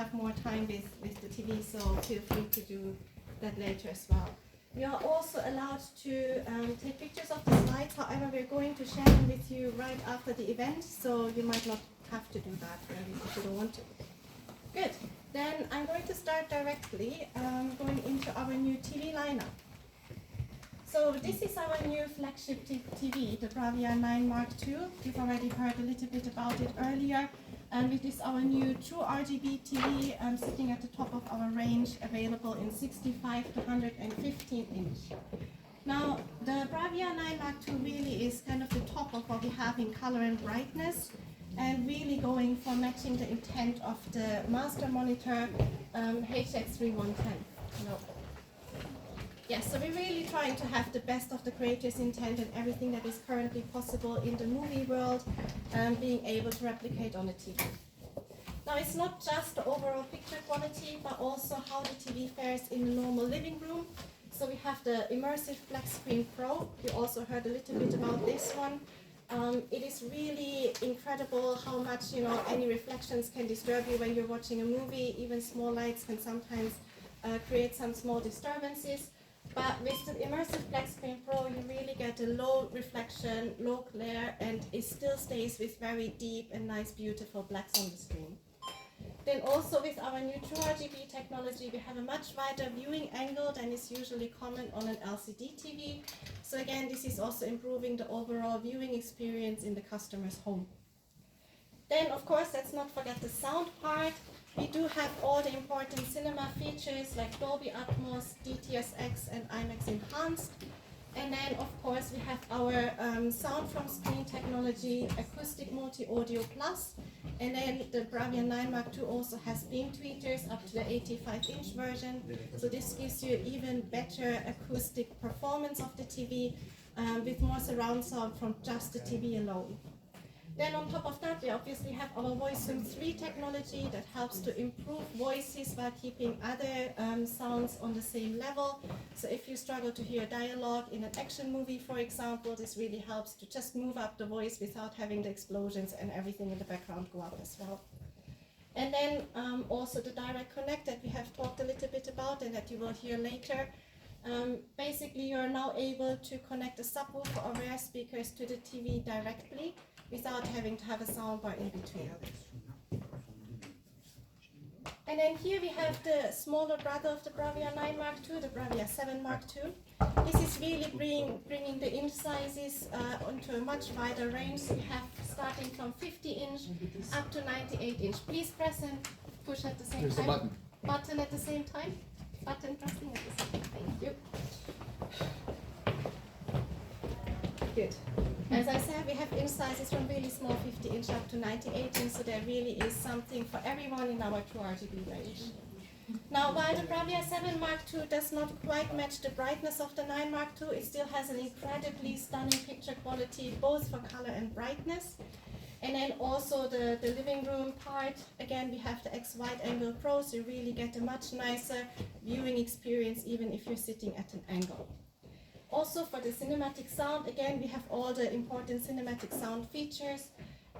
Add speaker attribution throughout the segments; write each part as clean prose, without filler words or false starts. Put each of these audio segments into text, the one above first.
Speaker 1: have more time with the TV, so feel free to do that later as well. We are also allowed to take pictures of the slides, however we're going to share them with you right after the event, so you might not have to do that if you don't want to. Good, then I'm going to start directly going into our new TV lineup. So this is our new flagship TV, the Bravia 9 Mark II. You've already heard a little bit about it earlier. And it is our new true RGB TV sitting at the top of our range, available in 65 to 115 inch. Now, the Bravia 9 Mark II really is kind of the top of what we have in color and brightness, and really going for matching the intent of the master monitor HX3110. Yes, so we're really trying to have the best of the creator's intent and everything that is currently possible in the movie world, being able to replicate on the TV. Now, it's not just the overall picture quality, but also how the TV fares in the normal living room. So we have the Immersive Flat Screen Pro. You also heard a little bit about this one. It is really incredible how much, any reflections can disturb you when you're watching a movie. Even small lights can sometimes create some small disturbances. But with the Immersive Flat Screen Pro, you really get a low reflection, low glare, and it still stays with very deep and nice, beautiful blacks on the screen. Then also with our new True RGB technology, we have a much wider viewing angle than is usually common on an LCD TV. So again, this is also improving the overall viewing experience in the customer's home. Then, of course, let's not forget the sound part. We do have all the important cinema features like Dolby Atmos, DTS:X, and IMAX Enhanced. And then, of course, we have our sound from screen technology, Acoustic Multi-Audio Plus. And then the Bravia 9 Mark II also has beam tweeters up to the 85-inch version. So this gives you even better acoustic performance of the TV with more surround sound from just the TV alone. Then on top of that, we obviously have our VoiceZoom 3 technology that helps to improve voices while keeping other sounds on the same level. So if you struggle to hear dialogue in an action movie, for example, this really helps to just move up the voice without having the explosions and everything in the background go up as well. And then also the direct connect that we have talked a little bit about and that you will hear later. Basically, you're now able to connect a subwoofer or rear speakers to the TV directly, without having to have a soundbar in between. And then here we have the smaller brother of the Bravia 9 Mark II, the Bravia 7 Mark II. This is really bringing the inch sizes onto a much wider range. We have starting from 50 inch up to 98 inch. Please press and push at the same time.
Speaker 2: There's a button.
Speaker 1: Button at the same time. Button pressing at the same time. Thank you. Good. As I said, we have inch sizes from really small 50 inch up to 98 inch, so there really is something for everyone in our True RGB range. Now, while the Bravia 7 Mark II does not quite match the brightness of the 9 Mark II, it still has an incredibly stunning picture quality, both for color and brightness. And then also the living room part, again, we have the X Wide Angle Pro, so you really get a much nicer viewing experience even if you're sitting at an angle. Also for the cinematic sound, again, we have all the important cinematic sound features.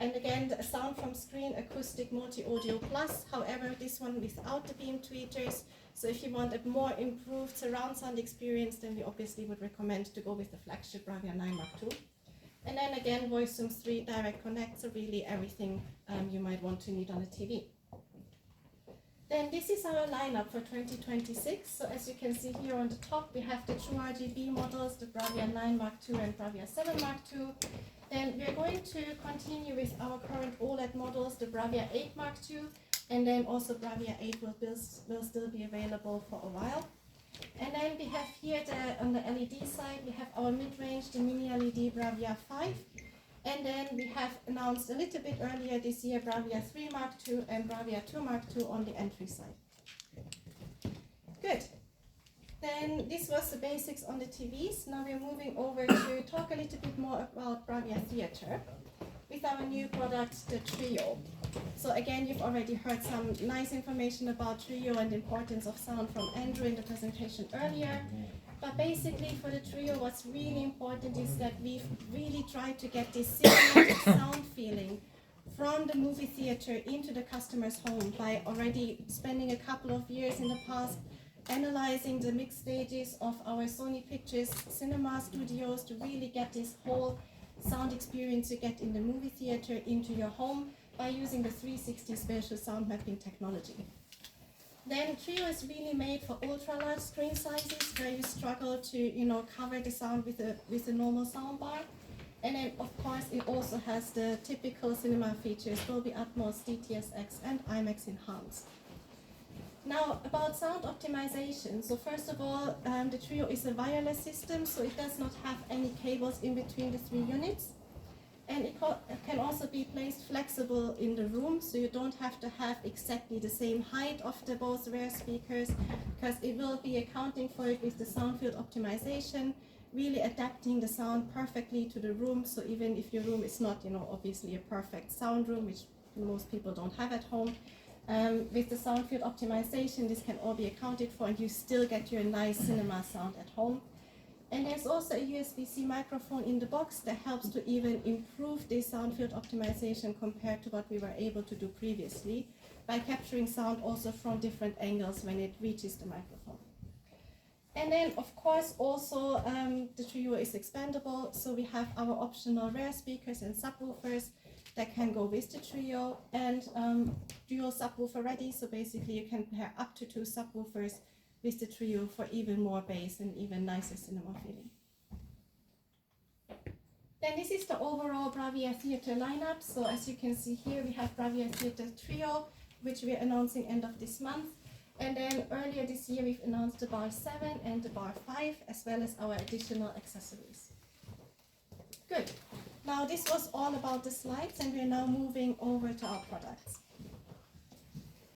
Speaker 1: And again, the sound from screen, Acoustic Multi-Audio Plus, however, this one without the beam tweeters. So if you want a more improved surround sound experience, then we obviously would recommend to go with the flagship Bravia 9 Mark II. And then again, VoiceZoom 3 Direct Connect, so really everything you might want to need on a TV. Then this is our lineup for 2026. So as you can see here on the top, we have the True RGB models, the Bravia 9 Mark II and Bravia 7 Mark II. Then we're going to continue with our current OLED models, the Bravia 8 Mark II, and then also Bravia 8 will still be available for a while. And then we have here on the LED side, we have our mid-range, the mini LED Bravia 5. And then we have announced a little bit earlier this year Bravia 3 Mark II and Bravia 2 Mark II on the entry side. Good. Then this was the basics on the TVs. Now we're moving over to talk a little bit more about Bravia Theatre with our new product, the Trio. So again, you've already heard some nice information about Trio and the importance of sound from Andrew in the presentation earlier. But basically for the Trio, what's really important is that we've really tried to get this cinematic sound feeling from the movie theater into the customer's home by already spending a couple of years in the past analyzing the mix stages of our Sony Pictures cinema studios to really get this whole sound experience you get in the movie theater into your home by using the 360 spatial sound mapping technology. Then Trio is really made for ultra large screen sizes where you struggle to cover the sound with a normal soundbar. And then of course it also has the typical cinema features, Dolby Atmos, DTS:X and IMAX Enhanced. Now about sound optimization. So first of all, the Trio is a wireless system, so it does not have any cables in between the three units. And it can also be placed flexible in the room, so you don't have to have exactly the same height of the both rear speakers, because it will be accounting for it with the sound field optimization, really adapting the sound perfectly to the room. So even if your room is not, obviously a perfect sound room, which most people don't have at home, with the sound field optimization, this can all be accounted for, and you still get your nice cinema sound at home. And there's also a USB-C microphone in the box that helps to even improve the sound field optimization compared to what we were able to do previously by capturing sound also from different angles when it reaches the microphone. And then, of course, also the Trio is expandable, so we have our optional rear speakers and subwoofers that can go with the Trio, and dual subwoofer ready, so basically you can pair up to 2 subwoofers with the Trio for even more bass and even nicer cinema feeling. Then this is the overall Bravia Theatre lineup. So as you can see here, we have Bravia Theatre Trio, which we are announcing end of this month. And then earlier this year, we've announced the Bar 7 and the Bar 5, as well as our additional accessories. Good. Now this was all about the slides, and we're now moving over to our products.